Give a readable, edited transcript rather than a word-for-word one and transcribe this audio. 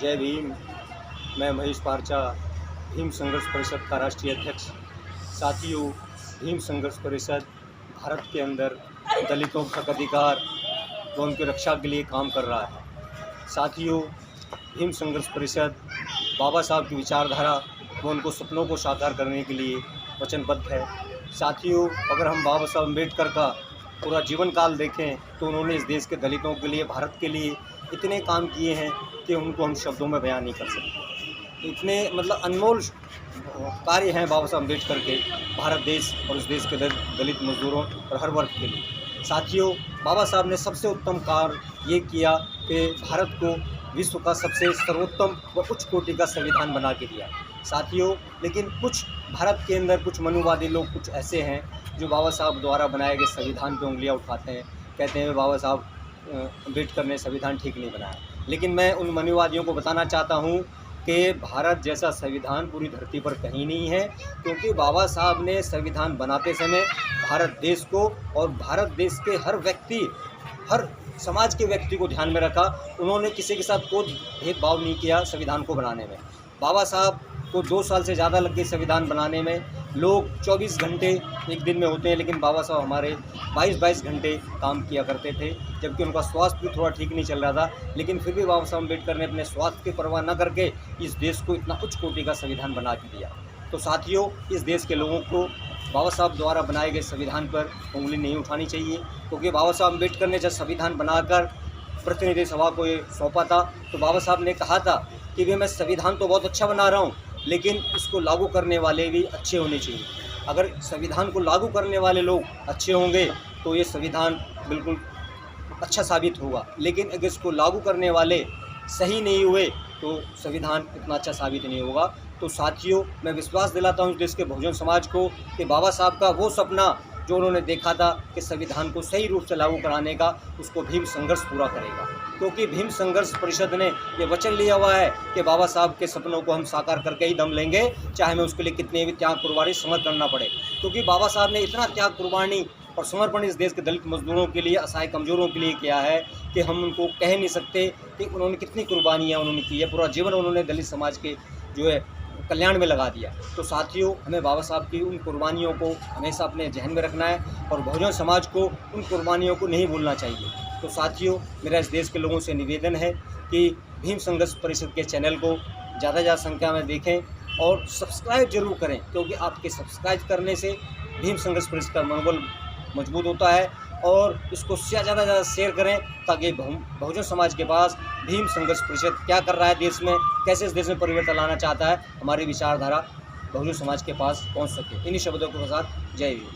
जय भीम। मैं महेश पारचा, भीम संघर्ष परिषद का राष्ट्रीय अध्यक्ष। साथियों, भीम संघर्ष परिषद भारत के अंदर दलितों का अधिकार व उनकी रक्षा के लिए काम कर रहा है। साथियों, भीम संघर्ष परिषद बाबा साहब की विचारधारा व उनको सपनों को साकार करने के लिए वचनबद्ध है। साथियों, अगर हम बाबा साहब अम्बेडकर का पूरा जीवन काल देखें तो उन्होंने इस देश के दलितों के लिए, भारत के लिए इतने काम किए हैं कि उनको हम शब्दों में बयान नहीं कर सकते। इतने अनमोल कार्य हैं बाबा साहब अम्बेडकर के भारत देश और उस देश के दलित मजदूरों और हर वर्ग के लिए। साथियों, बाबा साहब ने सबसे उत्तम कार्य ये किया कि भारत को विश्व का सबसे सर्वोत्तम व उच्च कोटि का संविधान बना के दिया। साथियों, लेकिन कुछ भारत के अंदर कुछ मनुवादी लोग कुछ ऐसे हैं जो बाबा साहब द्वारा बनाए गए संविधान पर उंगलियां उठाते हैं, कहते हैं बाबा साहब अम्बेडकर ने संविधान ठीक नहीं बनाया। लेकिन मैं उन मनुवादियों को बताना चाहता हूँ कि भारत जैसा संविधान पूरी धरती पर कहीं नहीं है, क्योंकि बाबा साहब ने संविधान बनाते समय भारत देश को और भारत देश के हर व्यक्ति, हर समाज के व्यक्ति को ध्यान में रखा। उन्होंने किसी के साथ कोई भेदभाव नहीं किया संविधान को बनाने में। बाबा साहब को 2 साल से ज़्यादा लग गए संविधान बनाने में। लोग 24 घंटे एक दिन में होते हैं, लेकिन बाबा साहब हमारे 22-22 घंटे काम किया करते थे, जबकि उनका स्वास्थ्य भी थोड़ा ठीक नहीं चल रहा था। लेकिन फिर भी बाबा साहब अम्बेडकर ने अपने स्वास्थ्य की परवाह न करके इस देश को इतना उच्च कोटि का संविधान बना के दिया। तो साथियों, इस देश के लोगों को बाबा साहब द्वारा बनाए गए संविधान पर उंगली नहीं उठानी चाहिए, क्योंकि बाबा साहब अम्बेडकर ने जब संविधान बनाकर प्रतिनिधि सभा को ये सौंपा था तो बाबा साहब ने कहा था कि भाई मैं संविधान तो बहुत अच्छा बना रहा हूँ, लेकिन इसको लागू करने वाले भी अच्छे होने चाहिए। अगर संविधान को लागू करने वाले लोग अच्छे होंगे तो ये संविधान बिल्कुल अच्छा साबित होगा, लेकिन अगर इसको लागू करने वाले सही नहीं हुए तो संविधान इतना अच्छा साबित नहीं होगा। तो साथियों, मैं विश्वास दिलाता हूँ देश के बहुजन समाज को कि बाबा साहब का वो सपना जो उन्होंने देखा था कि संविधान को सही रूप से लागू कराने का, उसको भीम संघर्ष पूरा करेगा। क्योंकि भीम संघर्ष परिषद ने ये वचन लिया हुआ है कि बाबा साहब के सपनों को हम साकार करके ही दम लेंगे, चाहे हमें उसके लिए कितने भी त्याग कुर्बानी समर्पण करना पड़े। क्योंकि बाबा साहब ने इतना त्याग कुर्बानी और समर्पण इस देश के दलित मजदूरों के लिए, असहाय कमज़ोरों के लिए किया है कि हम उनको कह नहीं सकते कि उन्होंने कितनी कुर्बानियाँ उन्होंने की है। पूरा जीवन उन्होंने दलित समाज के जो है कल्याण में लगा दिया। तो साथियों, हमें बाबा साहब की उन कुर्बानियों को हमेशा अपने जहन में रखना है और बहुजन समाज को उन कुर्बानियों को नहीं भूलना चाहिए। तो साथियों, मेरा इस देश के लोगों से निवेदन है कि भीम संघर्ष परिषद के चैनल को ज़्यादा से ज़्यादा संख्या में देखें और सब्सक्राइब जरूर करें, क्योंकि आपके सब्सक्राइब करने से भीम संघर्ष परिषद का मनोबल मजबूत होता है। और इसको ज़्यादा से ज़्यादा शेयर करें ताकि बहुजन समाज के पास भीम संघर्ष परिषद क्या कर रहा है देश में, कैसे इस देश में परिवर्तन लाना चाहता है, हमारी विचारधारा बहुजन समाज के पास पहुंच सके। इन्हीं शब्दों के साथ जय हिंद।